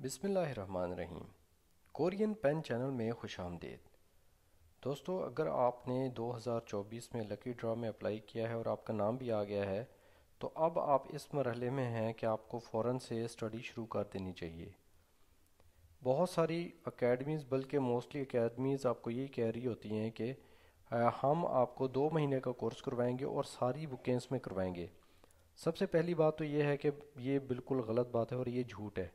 بسم اللہ الرحمن الرحیم۔ کورین پین چینل میں خوش آمدید دوستو، اگر آپ نے 2024 میں لکی ڈرا میں اپلائی کیا ہے اور آپ کا نام بھی آ گیا ہے تو اب آپ اس مرحلے میں ہیں کہ آپ کو فوراً سے اسٹڈی شروع کر دینی چاہیے۔ بہت ساری اکیڈمیز، بلکہ موسٹلی اکیڈمیز آپ کو یہی کہہ رہی ہوتی ہیں کہ ہم آپ کو 2 مہینے کا کورس کروائیں گے اور ساری بکیں اس میں کروائیں گے۔ سب سے پہلی بات تو یہ ہے کہ یہ بالکل غلط بات ہے اور یہ جھوٹ ہے۔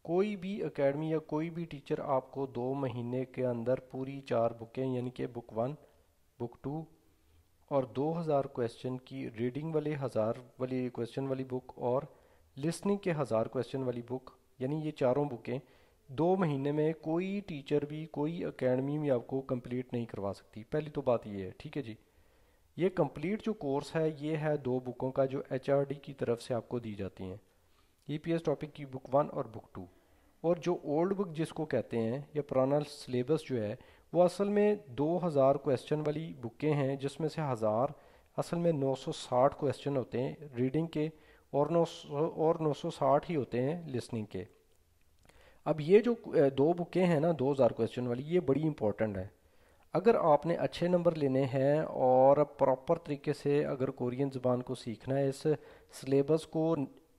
کوئی بھی اکیڈمی یا کوئی بھی ٹیچر آپ کو 2 مہینے کے اندر پوری 4 بکیں یعنی کہ بک 1، بک 2 اور 2000 کویسچن کی ریڈنگ والی 1000 کویسچن والی بک اور لسننگ کے 1000 کویسچن والی بک، یعنی یہ چاروں بکیں 2 مہینے میں کوئی ٹیچر بھی، کوئی اکیڈمی بھی آپ کو کمپلیٹ نہیں کروا سکتی۔ پہلی تو بات یہ ہے، ٹھیک ہے جی۔ یہ کمپلیٹ جو کورس ہے یہ ہے 2 بکوں کا جو ایچ آر ڈی کی طرف سے آپ کو دی جاتی ہیں، ای پی ایس ٹاپک کی بک 1 اور بک 2۔ اور جو اولڈ بک جس کو کہتے ہیں یا پرانا سلیبس جو ہے، وہ اصل میں 2000 کویسچن والی بکیں ہیں، جس میں سے 1000 اصل میں 960 کویسچن ہوتے ہیں ریڈنگ کے، اور 960 ہی ہوتے ہیں لسننگ کے۔ اب یہ جو 2 بکیں ہیں نا 2000 کویسچن والی، یہ بڑی امپورٹنٹ ہے۔ اگر آپ نے اچھے نمبر لینے ہیں اور پراپر طریقے سے اگر کورین زبان کو سیکھنا ہے، اس سلیبس کو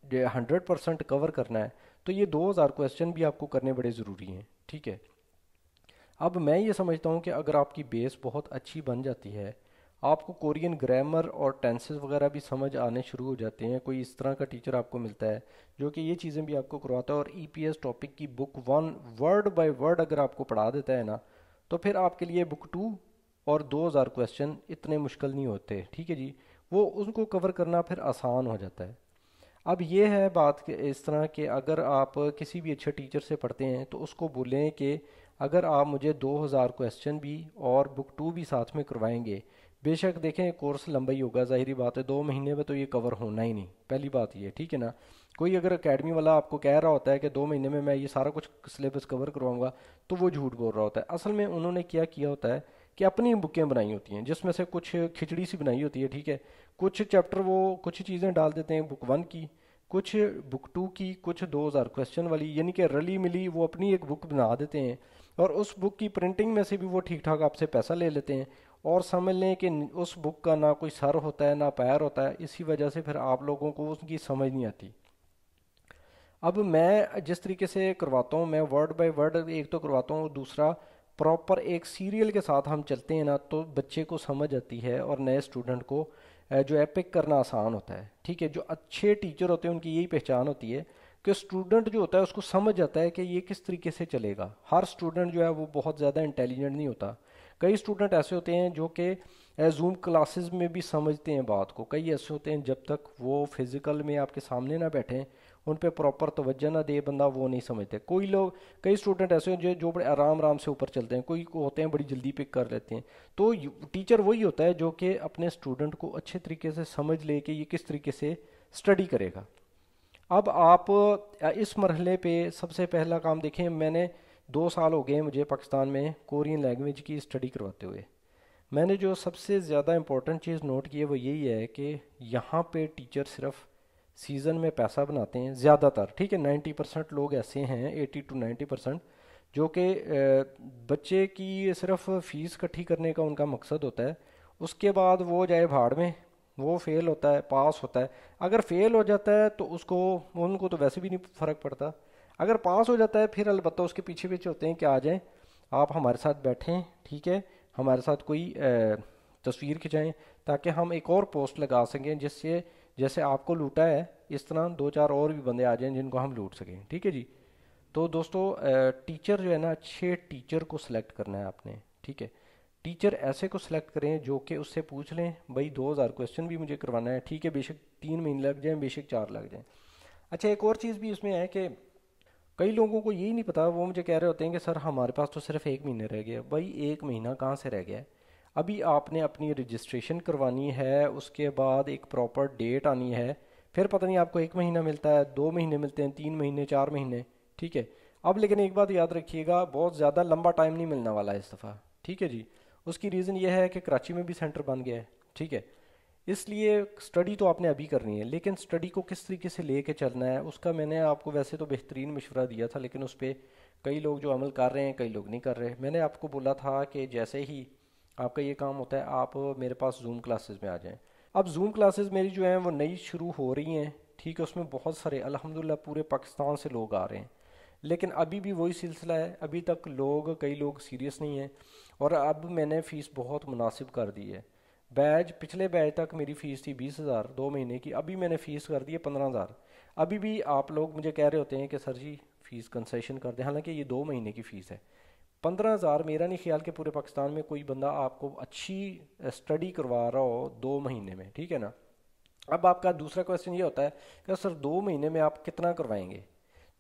100% کور کرنا ہے، تو یہ 2000 کویسچن بھی آپ کو کرنے بڑے ضروری ہیں، ٹھیک ہے۔ اب میں یہ سمجھتا ہوں کہ اگر آپ کی بیس بہت اچھی بن جاتی ہے، آپ کو کورین گرامر اور ٹینسز وغیرہ بھی سمجھ آنے شروع ہو جاتے ہیں، کوئی اس طرح کا ٹیچر آپ کو ملتا ہے جو کہ یہ چیزیں بھی آپ کو کرواتا ہے اور ای پی ایس ٹاپک کی بک 1 ورڈ بائی ورڈ اگر آپ کو پڑھا دیتا ہے نا، تو پھر آپ کے لیے بک 2 اور 2000 کویسچن اتنے مشکل نہیں ہوتے، ٹھیک ہے جی۔ وہ ان کو کور کرنا پھر آسان ہو جاتا ہے۔ اب یہ ہے بات کہ اس طرح کہ اگر آپ کسی بھی اچھے ٹیچر سے پڑھتے ہیں تو اس کو بولیں کہ اگر آپ مجھے 2000 کویسچن بھی اور بک 2 بھی ساتھ میں کروائیں گے، بے شک دیکھیں کورس لمبا ہی ہوگا، ظاہری بات ہے 2 مہینے میں تو یہ کور ہونا ہی نہیں، پہلی بات یہ، ٹھیک ہے نا۔ کوئی اگر اکیڈمی والا آپ کو کہہ رہا ہوتا ہے کہ 2 مہینے میں یہ سارا کچھ سلیبس کور کرواؤں گا، تو وہ جھوٹ بول رہا ہوتا ہے۔ اصل میں انہوں نے کیا کیا ہوتا ہے کہ اپنی بکیں بنائی ہوتی ہیں، جس میں سے کچھ کھچڑی سی بنائی ہوتی ہے، ٹھیک ہے۔ کچھ چیپٹر وہ کچھ چیزیں ڈال دیتے ہیں بک 1 کی، کچھ بک 2 کی، کچھ 2000 کویسچن والی، یعنی کہ رلی ملی وہ اپنی ایک بک بنا دیتے ہیں، اور اس بک کی پرنٹنگ میں سے بھی وہ ٹھیک ٹھاک آپ سے پیسہ لے لیتے ہیں، اور سمجھ لیں کہ اس بک کا نہ کوئی سر ہوتا ہے نہ پیر ہوتا ہے، اسی وجہ سے پھر آپ لوگوں کو اس کی سمجھ نہیں آتی۔ اب میں جس طریقے سے کرواتا ہوں، میں ورڈ بائی ورڈ ایک تو کرواتا ہوں، دوسرا پراپر ایک سیریل کے ساتھ ہم چلتے ہیں نا، تو بچے کو سمجھ آتی ہے اور نئے اسٹوڈنٹ کو جو ہے پک کرنا آسان ہوتا ہے، ٹھیک ہے۔ جو اچھے ٹیچر ہوتے ہیں ان کی یہی پہچان ہوتی ہے کہ اسٹوڈنٹ جو ہوتا ہے اس کو سمجھ جاتا ہے کہ یہ کس طریقے سے چلے گا۔ ہر اسٹوڈنٹ جو ہے وہ بہت زیادہ انٹیلیجنٹ نہیں ہوتا، کئی اسٹوڈنٹ ایسے ہوتے ہیں جو کہ زوم کلاسز میں بھی سمجھتے ہیں بات کو، کئی ایسے ہوتے ہیں جب تک وہ فزیکل میں آپ کے سامنے نہ بیٹھیں، ان پہ پراپر توجہ نہ دے بندہ، وہ نہیں سمجھتے۔ کئی اسٹوڈنٹ ایسے ہیں جو بڑے آرام آرام سے اوپر چلتے ہیں، کوئی کو ہوتے ہیں بڑی جلدی پک کر لیتے ہیں۔ تو ٹیچر وہی ہوتا ہے جو کہ اپنے اسٹوڈنٹ کو اچھے طریقے سے سمجھ لے کہ یہ کس طریقے سے اسٹڈی کرے گا۔ اب آپ اس مرحلے پہ سب سے پہلا کام دیکھیں، میں نے 2 سال ہو گئے مجھے پاکستان میں کورین لینگویج کی اسٹڈی کرواتے ہوئے۔ میں نے جو سب سے زیادہ امپورٹنٹ چیز نوٹ کی ہے وہ یہی ہے کہ یہاں پہ ٹیچر صرف سیزن میں پیسہ بناتے ہیں زیادہ تر، ٹھیک ہے۔ 90% لوگ ایسے ہیں، 80 to 90%، جو کہ بچے کی صرف فیس اکٹھی کرنے کا ان کا مقصد ہوتا ہے، اس کے بعد وہ جائے بھاڑ میں، وہ فیل ہوتا ہے پاس ہوتا ہے۔ اگر فیل ہو جاتا ہے تو ان کو تو ویسے بھی نہیں فرق پڑتا، اگر پاس ہو جاتا ہے پھر البتہ اس کے پیچھے پیچھے ہوتے ہیں کہ آ جائیں آپ ہمارے ساتھ بیٹھیں، ٹھیک ہے، ہمارے ساتھ کوئی تصویر کھنچائیں تاکہ ہم ایک اور پوسٹ لگا سکیں، جس سے جیسے آپ کو لوٹا ہے اس طرح 2 4 اور بھی بندے آ جائیں جن کو ہم لوٹ سکیں، ٹھیک ہے جی۔ تو دوستو ٹیچر جو ہے نا، اچھے ٹیچر کو سلیکٹ کرنا ہے آپ نے، ٹھیک ہے۔ ٹیچر ایسے کو سلیکٹ کریں جو کہ اس سے پوچھ لیں بھائی 2000 کویسچن بھی مجھے کروانا ہے، ٹھیک ہے، بے شک 3 مہینے لگ جائیں، بے شک 4 لگ جائیں۔ اچھا ایک اور چیز بھی اس میں ہے کہ کئی لوگوں کو یہی نہیں پتا، وہ مجھے کہہ رہے ہوتے ہیں کہ سر ہمارے پاس تو صرف 1 مہینہ رہ گیا۔ بھائی 1 مہینہ کہاں سے رہ گیا ہے؟ ابھی آپ نے اپنی رجسٹریشن کروانی ہے، اس کے بعد ایک پراپر ڈیٹ آنی ہے، پھر پتہ نہیں آپ کو 1 مہینہ ملتا ہے، 2 مہینے ملتے ہیں، 3 مہینے، 4 مہینے، ٹھیک ہے۔ اب لیکن ایک بات یاد رکھیے گا، بہت زیادہ لمبا ٹائم نہیں ملنے والا ہے اس دفعہ، ٹھیک ہے جی۔ اس کی ریزن یہ ہے کہ کراچی میں بھی سینٹر بن گیا ہے، ٹھیک ہے۔ اس لیے اسٹڈی تو آپ نے ابھی کرنی ہے، لیکن اسٹڈی کو کس طریقے سے لے کے چلنا ہے اس کا میں نے آپ کو ویسے تو بہترین مشورہ دیا تھا، لیکن اس پہ کئی لوگ جو عمل کر رہے ہیں کئی لوگ نہیں کر رہے۔ میں نے آپ کو بولا تھا کہ جیسے ہی آپ کا یہ کام ہوتا ہے آپ میرے پاس زوم کلاسز میں آ جائیں۔ اب زوم کلاسز میری جو ہیں وہ نئی شروع ہو رہی ہیں، ٹھیک ہے، اس میں بہت سارے الحمدللہ پورے پاکستان سے لوگ آ رہے ہیں، لیکن ابھی بھی وہی سلسلہ ہے، ابھی تک کئی لوگ سیریس نہیں ہیں، اور اب میں نے فیس بہت مناسب کر دی ہے۔ پچھلے بیچ تک میری فیس تھی 20,000 2 مہینے کی، ابھی میں نے فیس کر دی ہے 15,000۔ ابھی بھی آپ لوگ مجھے کہہ رہے ہوتے ہیں کہ سر جی فیس کنسیشن کر دیں، حالانکہ یہ 2 مہینے کی فیس ہے۔ 15,000 میرا نہیں خیال کہ پورے پاکستان میں کوئی بندہ آپ کو اچھی اسٹڈی کروا رہا ہو 2 مہینے میں، ٹھیک ہے نا۔ اب آپ کا دوسرا کویشچن یہ ہوتا ہے کہ سر 2 مہینے میں آپ کتنا کروائیں گے؟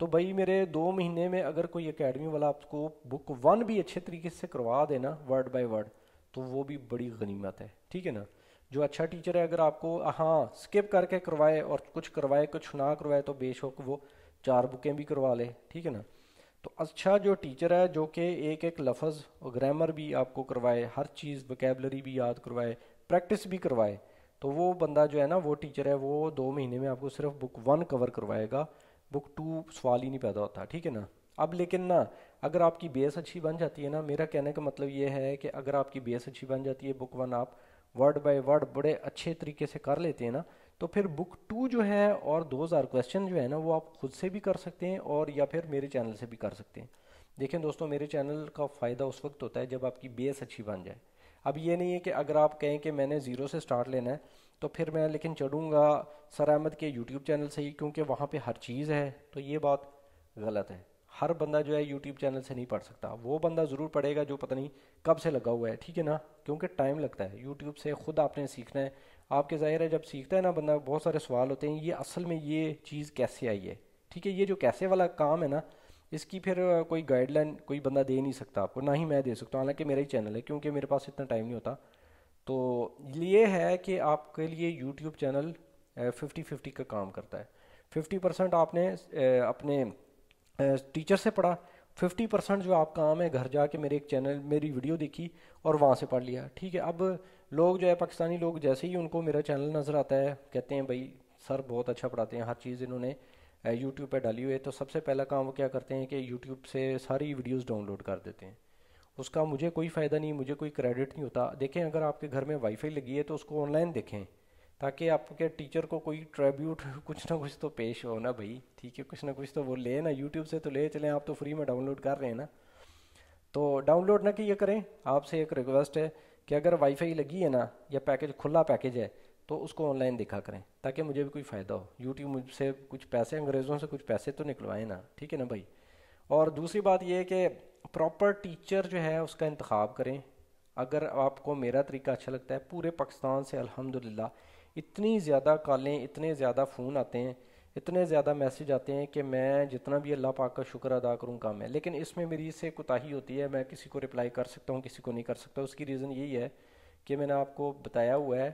تو بھائی میرے 2 مہینے میں اگر کوئی اکیڈمی والا آپ کو بک 1 بھی اچھے طریقے سے کروا دینا ورڈ بائی ورڈ، تو وہ بھی بڑی غنیمت ہے، ٹھیک ہے نا۔ جو اچھا ٹیچر ہے اگر آپ کو ہاں سکپ کر کے کروائے اور کچھ کروائے کچھ نہ کروائے تو بے شک وہ 4 بکیں بھی کروا لے، ٹھیک ہے نا۔ تو اچھا جو ٹیچر ہے جو کہ ایک ایک لفظ اور گرامر بھی آپ کو کروائے، ہر چیز وکیبلری بھی یاد کروائے، پریکٹس بھی کروائے، تو وہ بندہ جو ہے نا وہ ٹیچر ہے وہ 2 مہینے میں آپ کو صرف بک 1 کور کروائے گا، بک 2 سوال ہی نہیں پیدا ہوتا، ٹھیک ہے نا۔ اب لیکن نا اگر آپ کی بیس اچھی بن جاتی ہے نا، میرا کہنے کا مطلب یہ ہے کہ اگر آپ کی بیس اچھی بن جاتی ہے، بک 1 آپ ورڈ بائی ورڈ بڑے اچھے طریقے سے کر لیتے ہیں نا، تو پھر بک 2 جو ہے اور 2,000 کویشچن جو ہے نا وہ آپ خود سے بھی کر سکتے ہیں اور یا پھر میرے چینل سے بھی کر سکتے ہیں۔ دیکھیں دوستوں، میرے چینل کا فائدہ اس وقت ہوتا ہے جب آپ کی بیس اچھی بن جائے۔ اب یہ نہیں ہے کہ اگر آپ کہیں کہ میں نے زیرو سے سٹارٹ لینا ہے تو پھر میں لیکن چڑھوں گا سر احمد کے یوٹیوب چینل سے ہی کیونکہ وہاں پہ ہر چیز ہے، تو یہ بات غلط ہے۔ ہر بندہ جو ہے یوٹیوب چینل سے نہیں پڑھ سکتا، وہ بندہ ضرور پڑھے گا جو پتہ نہیں کب سے لگا ہوا ہے، ٹھیک ہے نا، کیونکہ ٹائم لگتا ہے یوٹیوب سے، خود آپ نے سیکھنا ہے۔ آپ کے ظاہر ہے جب سیکھتا ہے نا بندہ، بہت سارے سوال ہوتے ہیں یہ اصل میں یہ چیز کیسے آئی ہے، ٹھیک ہے، یہ جو کیسے والا کام ہے نا اس کی پھر کوئی گائیڈ لائن کوئی بندہ دے نہیں سکتا آپ کو، نہ ہی میں دے سکتا ہوں، حالانکہ میرا ہی چینل ہے کیونکہ میرے پاس اتنا ٹائم نہیں ہوتا۔ تو یہ ہے کہ آپ کے لیے یوٹیوب چینل 50-50 کا کام کرتا ہے۔ 50% آپ نے اپنے ٹیچر سے پڑھا، 50% جو آپ کام ہے گھر جا کے میرے ایک چینل میری ویڈیو دیکھی اور وہاں سے پڑھ لیا، ٹھیک ہے۔ اب لوگ جو ہے پاکستانی لوگ جیسے ہی ان کو میرا چینل نظر آتا ہے کہتے ہیں بھائی سر بہت اچھا پڑھاتے ہیں، ہر چیز انہوں نے یوٹیوب پہ ڈالی ہوئی ہے، تو سب سے پہلا کام وہ کیا کرتے ہیں کہ یوٹیوب سے ساری ویڈیوز ڈاؤن لوڈ کر دیتے ہیں۔ اس کا مجھے کوئی فائدہ نہیں، مجھے کوئی کریڈٹ نہیں ہوتا۔ دیکھیں اگر آپ کے گھر میں وائی فائی لگی ہے تو اس کو آن لائن دیکھیں تاکہ آپ کے ٹیچر کو کوئی ٹریبیوٹ کچھ نہ کچھ تو پیش ہو نا بھائی، ٹھیک ہے، کچھ نہ کچھ تو وہ لے نا یوٹیوب سے، تو لے چلیں، آپ تو فری میں ڈاؤن لوڈ کر رہے ہیں نا، تو ڈاؤن لوڈ نہ کیے کریں۔ آپ سے ایک ریکویسٹ ہے کہ اگر وائی فائی لگی ہے نا یا پیکج کھلا پیکج ہے تو اس کو آن لائن دیکھا کریں تاکہ مجھے بھی کوئی فائدہ ہو، یوٹیوب مجھ سے کچھ پیسے، انگریزوں سے کچھ پیسے تو نکلوائیں نا، ٹھیک ہے نا بھائی۔ اور دوسری بات یہ ہے کہ پراپر ٹیچر جو ہے اس کا انتخاب کریں۔ اگر آپ کو میرا طریقہ اچھا لگتا ہے، پورے پاکستان سے الحمدللہ اتنی زیادہ کالیں، اتنے زیادہ فون آتے ہیں، اتنے زیادہ میسج آتے ہیں کہ میں جتنا بھی اللہ پاک کا شکر ادا کروں کم ہے، لیکن اس میں میری سے کوتاہی ہوتی ہے، میں کسی کو رپلائی کر سکتا ہوں کسی کو نہیں کر سکتا۔ اس کی ریزن یہی ہے کہ میں نے آپ کو بتایا ہوا ہے،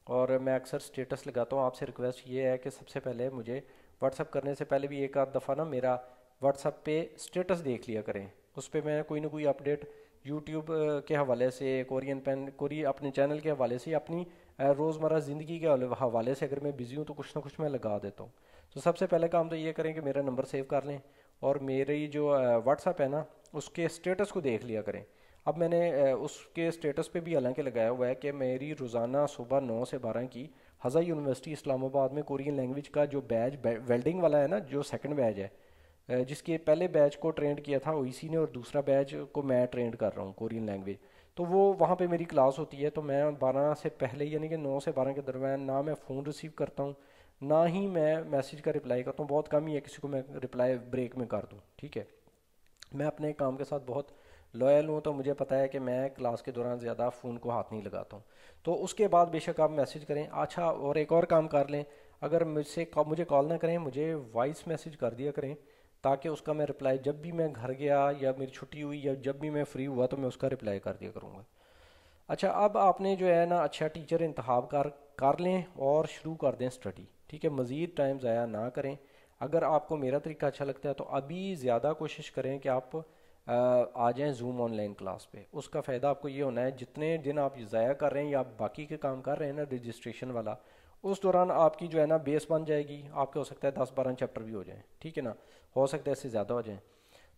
اور میں اکثر سٹیٹس لگاتا ہوں۔ آپ سے ریکویسٹ یہ ہے کہ سب سے پہلے مجھے واٹس اپ کرنے سے پہلے بھی ایک آدھ دفعہ نا میرا واٹس اپ پہ سٹیٹس دیکھ لیا کریں، اس پہ میں کوئی نہ کوئی اپڈیٹ یوٹیوب کے حوالے سے، کوری اپنے چینل کے حوالے سے، اپنی روزمرہ زندگی کے حوالے سے اگر میں بزی ہوں تو کچھ نہ کچھ میں لگا دیتا ہوں۔ تو سب سے پہلے کام تو یہ کریں کہ میرا نمبر سیو کر لیں اور میری جو واٹس اپ ہے نا اس کے سٹیٹس کو دیکھ لیا کریں۔ اب میں نے اس کے سٹیٹس پہ بھی حالانکہ لگایا ہوا ہے کہ میری روزانہ صبح 9 سے 12 کی حضا یونیورسٹی اسلام آباد میں کورین لینگویج کا جو بیچ ویلڈنگ والا ہے نا، جو سیکنڈ بیچ ہے، جس کے پہلے بیچ کو ٹرینڈ کیا تھا او ای سی نے اور دوسرا بیچ کو میں ٹرینڈ کر رہا ہوں کورین لینگویج، تو وہ وہاں پہ میری کلاس ہوتی ہے۔ تو میں 12 سے پہلے یعنی کہ 9 سے 12 کے درمیان نہ میں فون ریسیو کرتا ہوں، نہ ہی میں میسج کا رپلائی کرتا ہوں، بہت کم ہی ہے کسی کو میں رپلائی بریک میں کر دوں، ٹھیک ہے۔ میں اپنے کام کے ساتھ بہت لوئل ہوں، تو مجھے پتہ ہے کہ میں کلاس کے دوران زیادہ فون کو ہاتھ نہیں لگاتا ہوں۔ تو اس کے بعد بے شک آپ میسج کریں۔ اچھا، اور ایک اور کام کر لیں، اگر مجھے کال نہ کریں، مجھے وائس میسج کر دیا کریں تاکہ اس کا میں رپلائی جب بھی میں گھر گیا یا میری چھٹی ہوئی یا جب بھی میں فری ہوا تو میں اس کا رپلائی کر دیا کروں گا۔ اچھا، اب آپ نے جو ہے نا اچھا ٹیچر انتخاب کر لیں اور شروع کر دیں اسٹڈی، ٹھیک ہے، مزید ٹائم ضائع نہ کریں۔ اگر آپ کو میرا طریقہ اچھا لگتا ہے تو ابھی زیادہ کوشش کریں کہ آپ آ جائیں زوم آن لائن کلاس پہ. اس کا فائدہ آپ کو یہ ہونا ہے جتنے دن آپ ضائع کر رہے ہیں یا آپ باقی کے کام کر رہے ہیں نا رجسٹریشن والا، اس دوران آپ کی جو ہے نا بیس بن جائے گی. آپ کے ہو سکتا ہے 10-12 چیپٹر بھی ہو جائیں، ٹھیک ہے نا، ہو سکتا ہے اس سے زیادہ ہو جائیں.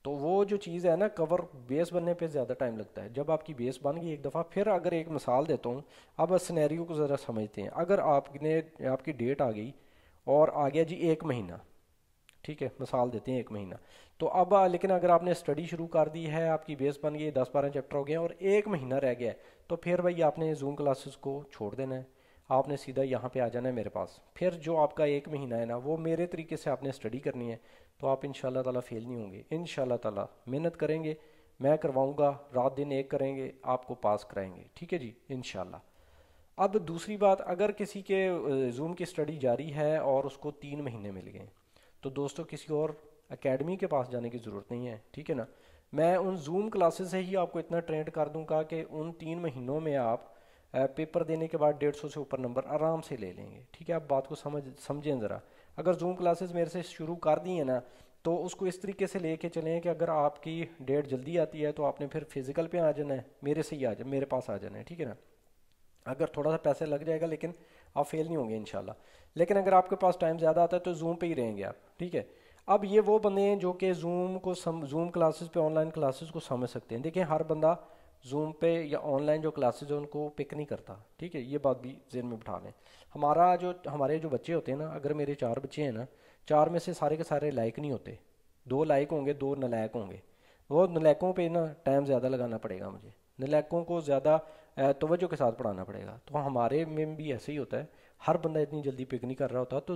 تو وہ جو چیز ہے نا کور بیس بننے پہ زیادہ ٹائم لگتا ہے. جب آپ کی بیس بن گئی ایک دفعہ، پھر اگر ایک مثال دیتا ہوں، اب سینیریو کو ذرا سمجھتے ہیں. اگر آپ کی ڈیٹ آ گئی اور آ گیا جی 1 مہینہ، ٹھیک ہے، مثال دیتے ہیں 1 مہینہ. تو اب لیکن اگر آپ نے اسٹڈی شروع کر دی ہے، آپ کی بیس بن گئی 10-12 چیپٹر ہو گئے ہیں اور 1 مہینہ رہ گیا ہے، تو پھر بھائی آپ نے زوم کلاسز کو چھوڑ دینا ہے. آپ نے سیدھا یہاں پہ آ جانا ہے میرے پاس. پھر جو آپ کا 1 مہینہ ہے نا وہ میرے طریقے سے آپ نے اسٹڈی کرنی ہے. تو آپ ان شاء اللہ تعالیٰ فیل نہیں ہوں گے. ان شاء اللہ تعالیٰ محنت کریں گے، میں کرواؤں گا، رات دن ایک کریں گے، آپ کو پاس کرائیں گے. ٹھیک ہے جی، ان شاء اللہ. اب دوسری بات، اگر کسی کے زوم کی اسٹڈی جاری ہے اور اس کو 3 مہینے مل گئے، تو دوستوں کسی اور اکیڈمی کے پاس جانے کی ضرورت نہیں ہے. ٹھیک ہے نا، میں ان زوم کلاسز سے ہی آپ کو اتنا ٹرینڈ کر دوں گا کہ ان 3 مہینوں میں آپ پیپر دینے کے بعد 150 سے اوپر نمبر آرام سے لے لیں گے. ٹھیک ہے، آپ بات کو سمجھیں ذرا. اگر زوم کلاسز میرے سے شروع کر دی ہیں نا، تو اس کو اس طریقے سے لے کے چلیں کہ اگر آپ کی ڈیٹ جلدی آتی ہے تو آپ نے پھر فزیکل پہ آ جانا ہے، میرے سے ہی میرے پاس آ جانا ہے. ٹھیک ہے نا، اگر تھوڑا سا پیسے لگ جائے گا لیکن آپ فیل نہیں ہوں گے انشاءاللہ. لیکن اگر آپ کے پاس ٹائم زیادہ آتا ہے تو زوم پہ ہی رہیں گے آپ. ٹھیک ہے. اب یہ وہ بندے ہیں جو کہ زوم کلاسز پہ، آن لائن کلاسز کو سمجھ سکتے ہیں. دیکھیں ہر بندہ زوم پہ یا آن لائن جو کلاسز ہیں ان کو پک نہیں کرتا. ٹھیک ہے، یہ بات بھی ذہن میں بٹھا لیں. ہمارے جو بچے ہوتے ہیں نا، اگر میرے 4 بچے ہیں نا، 4 میں سے سارے کے سارے لائق نہیں ہوتے. 2 لائق ہوں گے، 2 نالائق ہوں گے. وہ نالائقوں پہ نا ٹائم زیادہ لگانا پڑے گا مجھے، نالائقوں کو زیادہ توجہ کے ساتھ پڑھانا پڑے گا. تو ہمارے میں بھی ایسے ہی ہوتا ہے، ہر بندہ اتنی جلدی پک نہیں کر رہا ہوتا. تو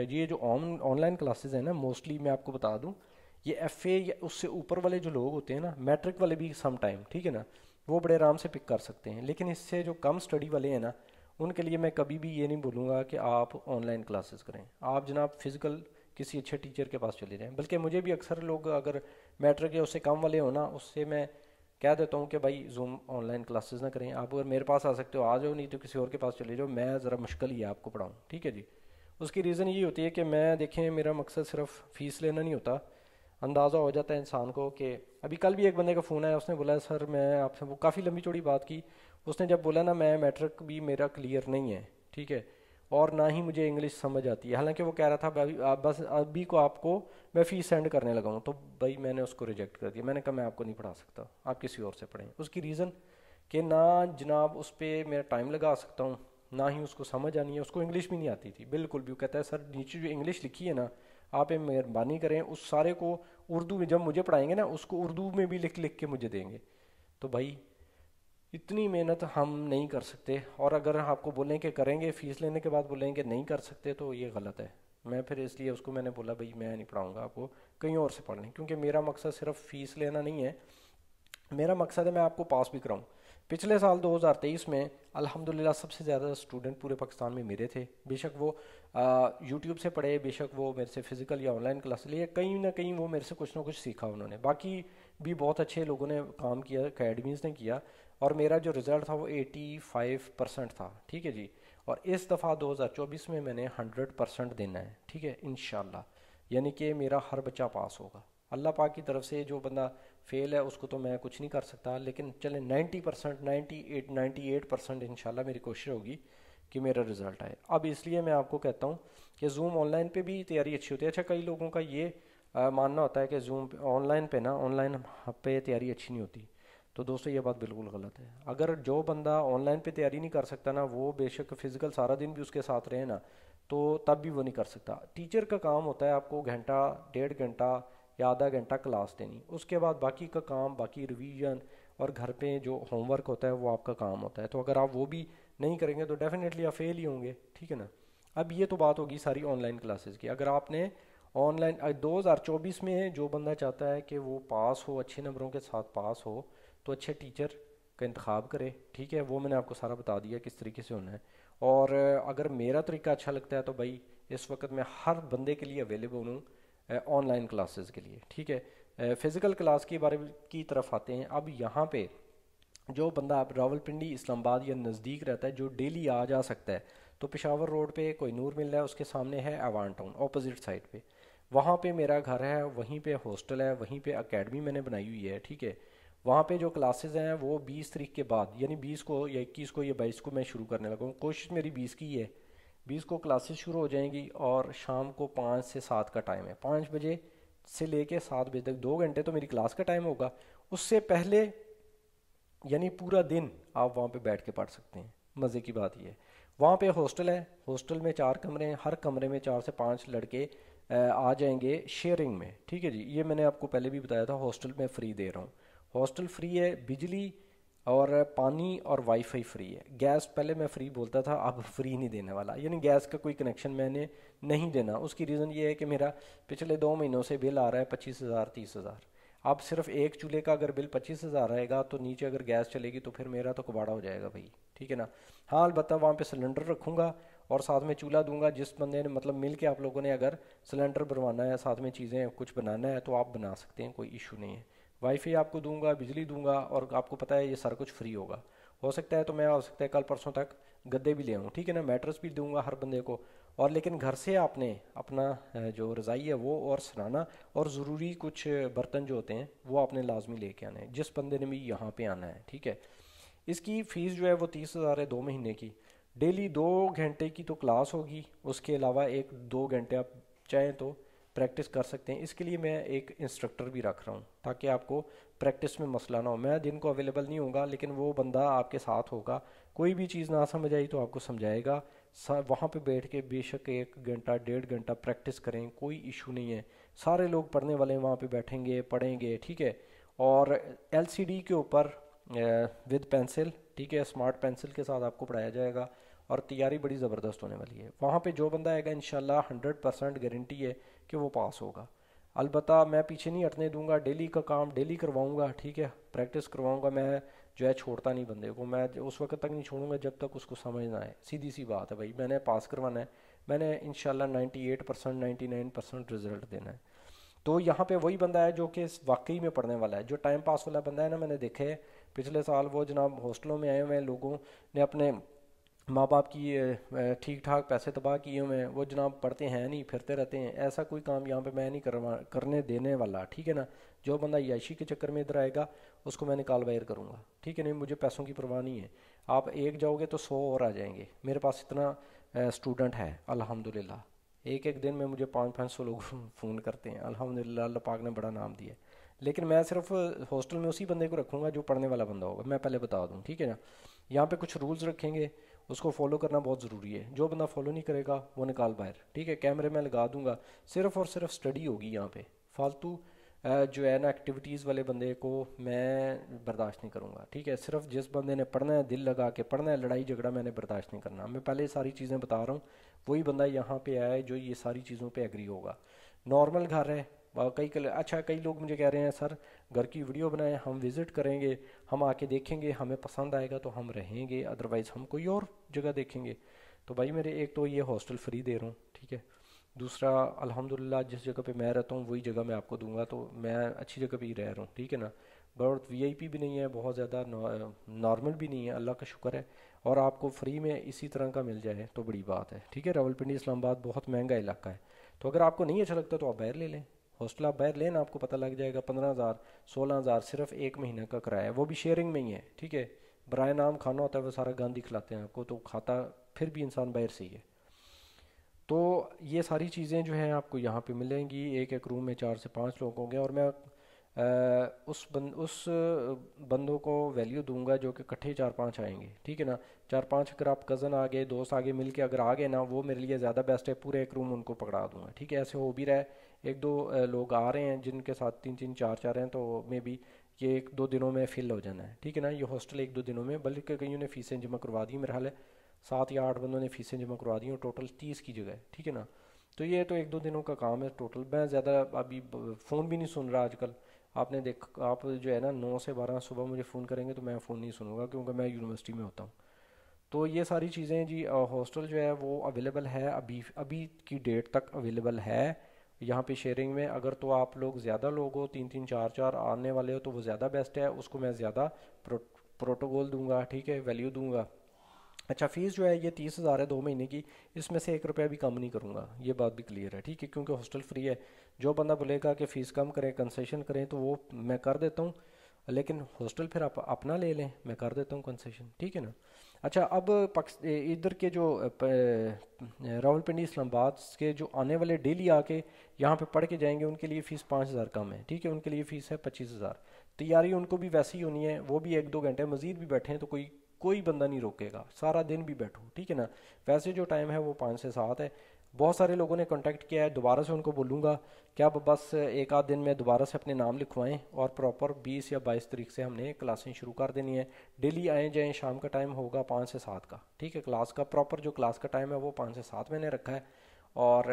یہ جو آن لائن کلاسز ہیں نا، موسٹلی میں آپ کو بتا دوں، یہ ایف اے یا اس سے اوپر والے جو لوگ ہوتے ہیں نا، میٹرک والے بھی سم ٹائم، ٹھیک ہے نا، وہ بڑے آرام سے پک کر سکتے ہیں. لیکن اس سے جو کم سٹڈی والے ہیں نا، ان کے لیے میں کبھی بھی یہ نہیں بولوں گا کہ آپ آن لائن کلاسز کریں. آپ جناب فزیکل کسی اچھے ٹیچر کے پاس چلے جائیں. بلکہ مجھے بھی اکثر لوگ اگر میٹرک یا اس سے کم والے ہونا، اس سے میں کہہ دیتا ہوں کہ بھائی زوم آن لائن کلاسز نہ کریں. آپ اگر میرے پاس آ سکتے ہو آ جاؤ، نہیں تو کسی اور کے پاس چلے جاؤ، میں ذرا مشکل ہی ہے آپ کو پڑھاؤں. ٹھیک ہے جی. اس کی ریزن یہ ہوتی ہے کہ میں دیکھیں میرا مقصد صرف فیس لینا نہیں ہوتا. اندازہ ہو جاتا ہے انسان کو کہ ابھی کل بھی ایک بندے کا فون آیا، اس نے بولا سر میں آپ سے، وہ کافی لمبی چوڑی بات کی. اس نے جب بولا نا میں میٹرک بھی میرا کلیئر نہیں ہے، ٹھیک ہے، اور نہ ہی مجھے انگلش سمجھ آتی ہے، حالانکہ وہ کہہ رہا تھا بس ابھی کو آپ کو میں فیس سینڈ کرنے لگا ہوں. تو بھائی میں نے اس کو ریجیکٹ کر دیا. میں نے کہا میں آپ کو نہیں پڑھا سکتا، آپ کسی اور سے پڑھیں. اس کی ریزن کہ نہ جناب اس پہ میرا ٹائم لگا سکتا ہوں، نہ ہی اس کو سمجھ آنی ہے. اس کو انگلش بھی نہیں آتی تھی بالکل بھی. وہ کہتا ہے سر نیچے جو انگلش لکھی ہے نا، آپ مہربانی کریں اس سارے کو اردو میں جب مجھے پڑھائیں گے نا، اس کو اردو میں بھی لکھ لکھ کے مجھے دیں گے. تو بھائی اتنی محنت ہم نہیں کر سکتے. اور اگر آپ کو بولیں کہ کریں گے، فیس لینے کے بعد بولیں کہ نہیں کر سکتے، تو یہ غلط ہے. میں پھر اس لیے اس کو میں نے بولا بھائی میں نہیں پڑھاؤں گا آپ کو، کہیں اور سے پڑھ لیں. کیونکہ میرا مقصد صرف فیس لینا نہیں ہے، میرا مقصد ہے میں آپ کو پاس بھی کراؤں. پچھلے سال 2023 میں الحمدللہ سب سے زیادہ اسٹوڈنٹ پورے پاکستان میں میرے تھے. بے شک وہ یوٹیوب سے پڑھے، بے شک وہ میرے سے فزیکل یا آن لائن کلاس لیے، کہیں نہ کہیں وہ میرے سے کچھ نہ کچھ سیکھا انہوں نے. باقی بھی بہت اچھے لوگوں نے کام کیا، اکیڈمیز نے کیا، اور میرا جو رزلٹ تھا وہ 85% تھا. ٹھیک ہے جی. اور اس دفعہ 2024 میں نے 100% دینا ہے. ٹھیک ہے انشاءاللہ. یعنی کہ میرا ہر بچہ پاس ہوگا اللہ پاک کی طرف سے. جو بندہ فیل ہے اس کو تو میں کچھ نہیں کر سکتا، لیکن چلیں 90%، 98% انشاءاللہ میری کوشش ہوگی کہ میرا رزلٹ آئے. اب اس لیے میں آپ کو کہتا ہوں کہ زوم آن لائن پہ بھی تیاری اچھی ہوتی ہے. اچھا کئی لوگوں کا یہ ماننا ہوتا ہے کہ زوم آن لائن پہ نا، آن لائن پہ تیاری اچھی نہیں ہوتی. تو دوستو یہ بات بالکل غلط ہے. اگر جو بندہ آن لائن پہ تیاری نہیں کر سکتا نا، وہ بے شک فزیکل سارا دن بھی اس کے ساتھ رہے نا، تو تب بھی وہ نہیں کر سکتا. ٹیچر کا کام ہوتا ہے آپ کو گھنٹہ 1.5 گھنٹہ یا آدھا گھنٹہ کلاس دینی، اس کے بعد باقی کا کام، باقی ریویژن اور گھر پہ جو ہوم ورک ہوتا ہے وہ آپ کا کام ہوتا ہے. تو اگر آپ وہ بھی نہیں کریں گے تو ڈیفینیٹلی آپ فیل ہی ہوں گے. ٹھیک ہے نا. اب یہ تو بات ہوگی ساری آن لائن کلاسز کی. اگر آپ نے آن لائن 2024 میں جو بندہ چاہتا ہے کہ وہ پاس ہو، اچھے نمبروں کے ساتھ پاس ہو، تو اچھے ٹیچر کا انتخاب کرے. ٹھیک ہے، وہ میں نے آپ کو سارا بتا دیا کس طریقے سے ہونا ہے. اور اگر میرا طریقہ اچھا لگتا ہے تو بھائی اس وقت میں ہر بندے کے لیے اویلیبل ہوں آن لائن کلاسز کے لیے. ٹھیک ہے. فزیکل کلاس کے بارے کی طرف آتے ہیں. اب یہاں پہ جو بندہ آپ راولپنڈی، اسلام آباد یا نزدیک رہتا ہے، جو ڈیلی آ جا سکتا ہے، تو پشاور روڈ پہ کوئی نور مل رہا ہے، اس کے سامنے ہے ایوان ٹاؤن، اپوزٹ سائڈ پہ. وہاں پہ میرا گھر ہے، وہیں پہ ہاسٹل ہے، وہیں پہ اکیڈمی میں نے بنائی ہوئی ہے، ٹھیک ہے. وہاں پہ جو کلاسز ہیں وہ 20 تاریخ کے بعد یعنی 20 کو یا 21 کو یا 22 کو میں شروع کرنے لگا ہوں. کوشش میری 20 کی ہی ہے. 20 کو کلاسز شروع ہو جائیں گی اور شام کو 5 سے 7 کا ٹائم ہے. 5 بجے سے لے کے 7 بجے تک 2 گھنٹے تو میری کلاس کا ٹائم ہوگا. اس سے پہلے یعنی پورا دن آپ وہاں پہ بیٹھ کے پڑھ سکتے ہیں. مزے کی بات یہ ہے وہاں پہ ہاسٹل ہے. ہاسٹل میں 4 کمرے ہیں، ہر کمرے میں 4 سے 5 لڑکے آ جائیں گے شیئرنگ میں، ٹھیک ہے جی. یہ میں نے آپ کو پہلے بھی بتایا تھا، ہاسٹل میں فری دے رہا ہوں. ہاسٹل فری ہے، بجلی اور پانی اور وائی فائی فری ہے. گیس پہلے میں فری بولتا تھا، اب فری نہیں دینے والا، یعنی گیس کا کوئی کنیکشن میں نے نہیں دینا. اس کی ریزن یہ ہے کہ میرا پچھلے 2 مہینوں سے بل آ رہا ہے 25,000 30,000. اب صرف ایک چولہے کا اگر بل 25,000 آئے گا تو نیچے اگر گیس چلے گی تو پھر میرا تو کباڑا ہو جائے گا بھائی، ٹھیک ہے نا. ہاں البتہ وہاں پہ سلنڈر رکھوں گا اور ساتھ میں چولہا دوں گا. جس بندے نے مطلب مل کے آپ لوگوں نے اگر سلنڈر بنوانا ہے، ساتھ میں چیزیں کچھ بنانا ہے تو آپ بنا سکتے ہیں، کوئی ایشو نہیں ہے. وائی فائی آپ کو دوں گا، بجلی دوں گا، اور آپ کو پتہ ہے یہ سارا کچھ فری ہوگا. ہو سکتا ہے تو میں ہو سکتا ہے کل پرسوں تک گدے بھی لے آؤں، ٹھیک ہے نا. میٹرس بھی دوں گا ہر بندے کو. اور لیکن گھر سے آپ نے اپنا جو رضائی ہے وہ اور سرانا اور ضروری کچھ برتن جو ہوتے ہیں وہ آپ نے لازمی لے کے آنا ہے جس بندے نے بھی یہاں پہ آنا ہے، ٹھیک ہے. اس کی فیس جو ہے وہ 30,000 ہے 2 مہینے کی. ڈیلی 2 گھنٹے کی تو کلاس ہوگی، اس کے علاوہ 1 2 گھنٹے آپ چاہیں تو پریکٹس کر سکتے ہیں. اس کے لیے میں ایک انسٹرکٹر بھی رکھ رہا ہوں تاکہ آپ کو پریکٹس میں مسئلہ نہ ہو. میں دن کو اویلیبل نہیں ہوگا لیکن وہ بندہ آپ کے ساتھ ہوگا. کوئی بھی چیز نہ سمجھ آئی تو آپ کو سمجھائے گا. وہاں پہ بیٹھ کے بے شک 1 گھنٹہ 1.5 گھنٹہ پریکٹس کریں، کوئی ایشو نہیں ہے. سارے لوگ پڑھنے والے وہاں پہ بیٹھیں گے پڑھیں گے، ٹھیک ہے. اور ایل سی ڈی کے اوپر ود پینسل، ٹھیک ہے، اسمارٹ پینسل کے ساتھ آپ کو پڑھایا جائے گا اور تیاری بڑی زبردست ہونے والی ہے. وہاں پہ جو بندہ آئے گا انشاءاللہ 100% گارنٹی ہے کہ وہ پاس ہوگا. البتہ میں پیچھے نہیں ہٹنے دوں گا، ڈیلی کا کام ڈیلی کرواؤں گا، ٹھیک ہے. پریکٹس کرواؤں گا. میں جو ہے چھوڑتا نہیں بندے کو، میں اس وقت تک نہیں چھوڑوں گا جب تک اس کو سمجھ نہ آئے. سیدھی سی بات ہے بھائی، میں نے پاس کروانا ہے، میں نے انشاءاللہ 98% 99% رزلٹ دینا ہے. تو یہاں پہ وہی بندہ ہے جو کہ واقعی میں پڑھنے والا ہے. جو ٹائم پاس والا بندہ ہے نا، میں نے دیکھا ہے پچھلے سال وہ جناب ہاسٹلوں میں آئے ہوئے ہیں لوگوں نے اپنے ماں باپ کی ٹھیک ٹھاک پیسے تباہ کیے ہوئے ہیں، وہ جناب پڑھتے ہیں نہیں، پھرتے رہتے ہیں. ایسا کوئی کام یہاں پہ میں نہیں کرنے دینے والا، ٹھیک ہے نا. جو بندہ عیاشی کے چکر میں ادھر آئے گا اس کو میں نکال باہر کروں گا، ٹھیک ہے. نہیں مجھے پیسوں کی پرواہ نہیں ہے. آپ ایک جاؤ گے تو 100 اور آ جائیں گے. میرے پاس اتنا اسٹوڈنٹ ہے الحمدللہ. ایک ایک دن میں مجھے 500 لوگ فون کرتے ہیں الحمدللہ. اللہ پاک نے بڑا نام دیا ہے. لیکن میں صرف ہاسٹل میں اسی بندے کو رکھوں گا جو پڑھنے والا بندہ ہوگا، میں پہلے بتا دوں، ٹھیک ہے نا. یہاں پہ کچھ رولز رکھیں گے، اس کو فالو کرنا بہت ضروری ہے. جو بندہ فالو نہیں کرے گا وہ نکال باہر، ٹھیک ہے. کیمرے میں لگا دوں گا، صرف اور صرف اسٹڈی ہوگی یہاں پہ. فالتو جو ہے نا ایکٹیویٹیز والے بندے کو میں برداشت نہیں کروں گا، ٹھیک ہے. صرف جس بندے نے پڑھنا ہے، دل لگا کے پڑھنا ہے، لڑائی جھگڑا میں نے برداشت نہیں کرنا. میں پہلے ساری چیزیں بتا رہا ہوں. وہی بندہ یہاں پہ آیا ہے جو یہ ساری چیزوں پہ ایگری ہوگا. نارمل گھر ہے. اچھا کئی لوگ مجھے کہہ رہے ہیں سر گھر کی ویڈیو بنائیں، ہم وزٹ کریں گے، ہم آ کے دیکھیں گے، ہمیں پسند آئے گا تو ہم رہیں گے، ادروائز ہم کوئی اور جگہ دیکھیں گے. تو بھائی میرے ایک تو یہ ہاسٹل فری دے رہا ہوں، ٹھیک ہے. دوسرا الحمدللہ جس جگہ پہ میں رہتا ہوں وہی جگہ میں آپ کو دوں گا، تو میں اچھی جگہ پہ ہی رہ رہا ہوں، ٹھیک ہے نا. بہت وی آئی پی بھی نہیں ہے، بہت زیادہ نارمل بھی نہیں ہے، اللہ کا شکر ہے. اور آپ کو فری میں اسی طرح کا مل جائے تو بڑی بات ہے، ٹھیک ہے. راولپنڈی اسلام آباد بہت مہنگا علاقہ ہے. تو اگر آپ کو نہیں اچھا لگتا تو آپ باہر لے لیں ہاسٹل. آپ باہر لیں نا، آپ کو پتہ لگ جائے گا. 15,000 16,000 صرف 1 مہینہ کا کرایہ ہے، وہ بھی شیئرنگ میں ہی ہے، ٹھیک ہے. برائے نام کھانا ہوتا ہے، وہ سارا گند ہی کھلاتے ہیں آپ کو، تو کھاتا پھر بھی انسان باہر سے ہی ہے. تو یہ ساری چیزیں جو ہیں آپ کو یہاں پہ ملیں گی. ایک ایک روم میں 4 سے 5 لوگ ہوں گے. اور میں اس بندوں کو ویلیو دوں گا جو کہ کٹھے 4 5 آئیں گے، ٹھیک ہے نا. 4 5 اگر آپ کزن آگے دوست آگے مل کے اگر آگے نا، وہ میرے لیے زیادہ بیسٹ ہے. پورے ایک روم ان کو پکڑا دوں گا، ٹھیک ہے. ایسے ہو بھی رہا ہے، ایک دو لوگ آ رہے ہیں جن کے ساتھ 3 3 4 4 ہیں، تو میں بھی یہ 1 2 دنوں میں فل ہو جانا ہے، ٹھیک ہے نا. یہ ہاسٹل 1 2 دنوں میں، بلکہ کئیوں نے فیسیں جمع کروا دی میرے حال ہے. 7 یا 8 بندوں نے فیسیں جمع کروا دی اور ٹوٹل 30 کی جگہ ہے، ٹھیک ہے نا. تو یہ تو 1 2 دنوں کا کام ہے ٹوٹل. میں زیادہ ابھی فون بھی نہیں سن رہا آج کل. آپ نے آپ جو ہے نا 9 سے 12 صبح مجھے فون کریں گے تو میں فون نہیں سنوں گا کیونکہ میں یونیورسٹی میں ہوتا ہوں. تو یہ ساری چیزیں جی. ہاسٹل جو ہے وہ اویلیبل ہے، ابھی کی ڈیٹ تک اویلیبل ہے یہاں پہ شیئرنگ میں. اگر تو آپ لوگ زیادہ لوگ ہو، 3 3 4 4 آنے والے ہو، تو وہ زیادہ بیسٹ ہے. اس کو میں زیادہ پروٹوکول دوں گا، ٹھیک ہے، ویلیو دوں گا. اچھا فیس جو ہے یہ 30,000 ہے 2 مہینے کی، اس میں سے 1 روپیہ بھی کم نہیں کروں گا، یہ بات بھی کلیئر ہے ٹھیک ہے، کیونکہ ہاسٹل فری ہے۔ جو بندہ بولے گا کہ فیس کم کریں کنسیشن کریں تو وہ میں کر دیتا ہوں، لیکن ہاسٹل پھر آپ اپنا لے لیں، میں کر دیتا ہوں کنسیشن ٹھیک ہے نا۔ اچھا اب ادھر کے جو راولپنڈی اسلام آباد کے جو آنے والے ڈیلی آ کے یہاں پہ پڑھ کے جائیں گے ان کے لیے فیس 5,000 کم ہے ٹھیک ہے، ان کے لیے فیس ہے 25,000۔ تیاری ان کو بھی ویسی ہی ہونی ہے، وہ بھی 1-2 گھنٹے مزید بھی بیٹھیں تو کوئی بندہ نہیں روکے گا، سارا دن بھی بیٹھو ٹھیک ہے نا۔ ویسے جو ٹائم ہے وہ 5 سے 7 ہے۔ بہت سارے لوگوں نے کانٹیکٹ کیا ہے، دوبارہ سے ان کو بولوں گا کہ اب بس 1 آدھ دن میں دوبارہ سے اپنے نام لکھوائیں اور پراپر 20 یا 22 تاریخ سے ہم نے کلاسیں شروع کر دینی ہیں۔ ڈیلی آئیں جائیں، شام کا ٹائم ہوگا 5 سے 7 کا ٹھیک ہے، کلاس کا پراپر جو کلاس کا ٹائم ہے وہ 5 سے 7 میں نے رکھا ہے۔ اور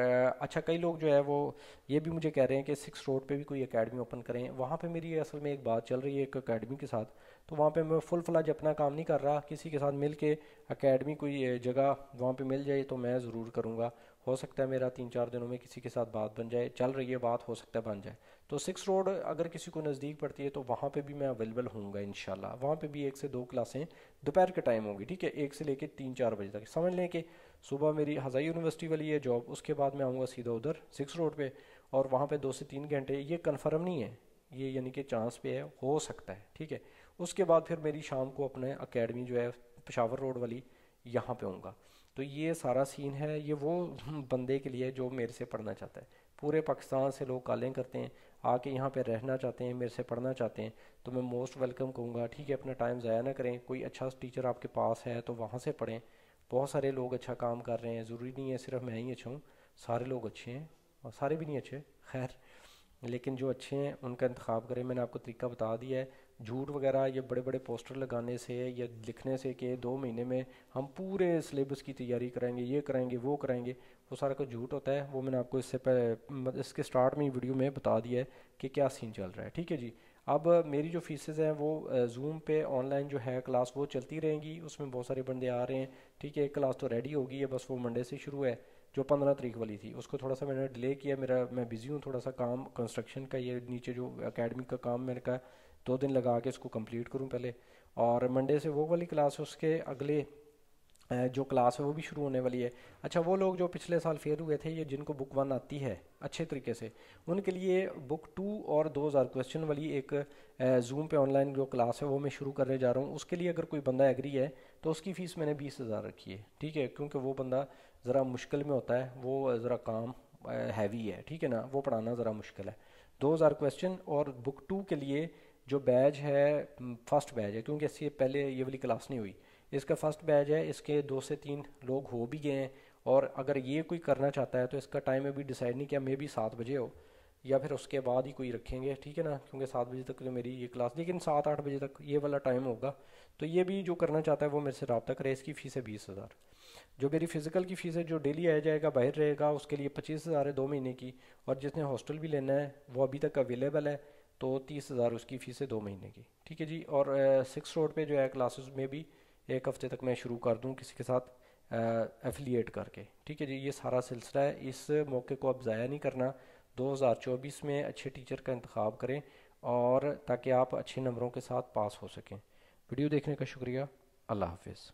اچھا کئی لوگ جو ہے وہ یہ بھی مجھے کہہ رہے ہیں کہ 6 روڈ پہ بھی کوئی اکیڈمی اوپن کریں، وہاں پہ میری اصل میں ایک بات چل رہی ہے ایک اکیڈمی کے ساتھ، تو وہاں پہ میں فل فلج اپنا کام نہیں کر رہا، کسی کے ساتھ مل کے اکیڈمی کوئی جگہ وہاں پہ مل جائے تو میں ضرور کروں گا، ہو سکتا ہے میرا 3-4 دنوں میں کسی کے ساتھ بات بن جائے، چل رہی ہے بات، ہو سکتا ہے بن جائے۔ تو 6 روڈ اگر کسی کو نزدیک پڑتی ہے تو وہاں پہ بھی میں اویلیبل ہوں گا انشاءاللہ، وہاں پہ بھی 1 سے 2 کلاسیں دوپہر کے ٹائم ہوگی ٹھیک ہے، 1 سے لے کے 3-4 بجے تک، سمجھ لیں کہ صبح میری ہزائی یونیورسٹی والی ہے جاب، اس کے بعد میں آؤں گا سیدھا ادھر 6 روڈ پہ، اور وہاں پہ 2 سے 3 گھنٹے، یہ کنفرم نہیں ہے، یہ یعنی کہ چانس پہ ہے، ہو سکتا ہے ٹھیک ہے۔ اس کے بعد پھر میری شام کو اپنے اکیڈمی جو ہے پشاور روڈ والی یہاں پہ ہوں گا۔ تو یہ سارا سین ہے، یہ وہ بندے کے لیے جو میرے سے پڑھنا چاہتا ہے، پورے پاکستان سے لوگ کالیں کرتے ہیں، آ کے یہاں پہ رہنا چاہتے ہیں، میرے سے پڑھنا چاہتے ہیں، تو میں موسٹ ویلکم کہوں گا ٹھیک ہے، اپنا ٹائم ضائع نہ کریں، کوئی اچھا ٹیچر آپ کے پاس ہے تو وہاں سے پڑھیں، بہت سارے لوگ اچھا کام کر رہے ہیں، ضروری نہیں ہے صرف میں ہی اچھا ہوں، سارے لوگ اچھے ہیں، اور سارے بھی نہیں اچھے خیر، لیکن جو اچھے ہیں ان کا انتخاب کریں۔ میں نے آپ کو طریقہ بتا دیا ہے، جھوٹ وغیرہ یہ بڑے بڑے پوسٹر لگانے سے یا لکھنے سے کہ 2 مہینے میں ہم پورے سلیبس کی تیاری کریں گے، یہ کریں گے وہ کریں گے، وہ سارا کچھ جھوٹ ہوتا ہے، وہ میں نے آپ کو اس سے اس کے سٹارٹ میں ویڈیو میں بتا دیا ہے کہ کیا سین چل رہا ہے ٹھیک ہے جی۔ اب میری جو فیسز ہیں وہ زوم پہ آن لائن جو ہے کلاس وہ چلتی رہیں گی، اس میں بہت سارے بندے آ رہے ہیں ٹھیک ہے، ایک کلاس تو ریڈی ہوگی ہے، بس وہ منڈے سے شروع ہے، جو 15 تاریخ والی تھی اس کو تھوڑا سا میں نے ڈیلے کیا، میں بزی ہوں تھوڑا سا، کام کنسٹرکشن کا، یہ نیچے جو اکیڈمی کا کام میں نے کہا 2 دن لگا کے اس کو کمپلیٹ کروں پہلے، اور منڈے سے وہ والی کلاس، اس کے اگلے جو کلاس ہے وہ بھی شروع ہونے والی ہے۔ اچھا وہ لوگ جو پچھلے سال فیل ہوئے تھے، یہ جن کو بک 1 آتی ہے اچھے طریقے سے، ان کے لیے بک 2 اور 2,000 کویسچن والی ایک زوم پہ آن لائن جو کلاس ہے وہ میں شروع کرنے جا رہا ہوں، اس کے لیے اگر کوئی بندہ ایگری ہے تو اس کی فیس میں نے 20,000 رکھی ہے ٹھیک ہے، کیونکہ وہ بندہ ذرا مشکل میں ہوتا ہے، وہ ذرا کام ہیوی ہے ٹھیک ہے نا، وہ پڑھانا ذرا مشکل ہے۔ 2,000 کویسچن، اور بک 2 کے لیے جو بیچ ہے فرسٹ بیچ ہے، کیونکہ اس سے پہلے یہ والی کلاس نہیں ہوئی، اس کا فرسٹ بیچ ہے، اس کے 2 سے 3 لوگ ہو بھی گئے ہیں، اور اگر یہ کوئی کرنا چاہتا ہے تو اس کا ٹائم ابھی ڈیسائیڈ نہیں کیا، مے بی 7 بجے ہو یا پھر اس کے بعد ہی کوئی رکھیں گے ٹھیک ہے نا، کیونکہ 7 بجے تک جو میری یہ کلاس، لیکن 7-8 بجے تک یہ والا ٹائم ہوگا، تو یہ بھی جو کرنا چاہتا ہے وہ میرے سے رابطہ کرے، اس کی فیس ہے 20,000۔ جو میری فزیکل کی فیس ہے، جو ڈیلی آیا جائے گا باہر رہے گا، اس کے لیے 25,000 ہے 2 مہینے کی، اور جس نے ہاسٹل بھی لینا ہے وہ ابھی تک اویلیبل ہے، تو 30,000 اس کی فیس ہے 2 مہینے کی ٹھیک ہے جی۔ اور 6 روڈ پہ جو ہے کلاسز میں بھی 1 ہفتے تک میں شروع کر دوں کسی کے ساتھ ایفیلیٹ کر کے ٹھیک ہے جی، یہ سارا سلسلہ ہے، اس موقع کو اب ضائع نہیں کرنا، 2024 میں اچھے ٹیچر کا انتخاب کریں، اور تاکہ آپ اچھے نمبروں کے ساتھ پاس ہو سکیں۔ ویڈیو دیکھنے کا شکریہ، اللہ حافظ۔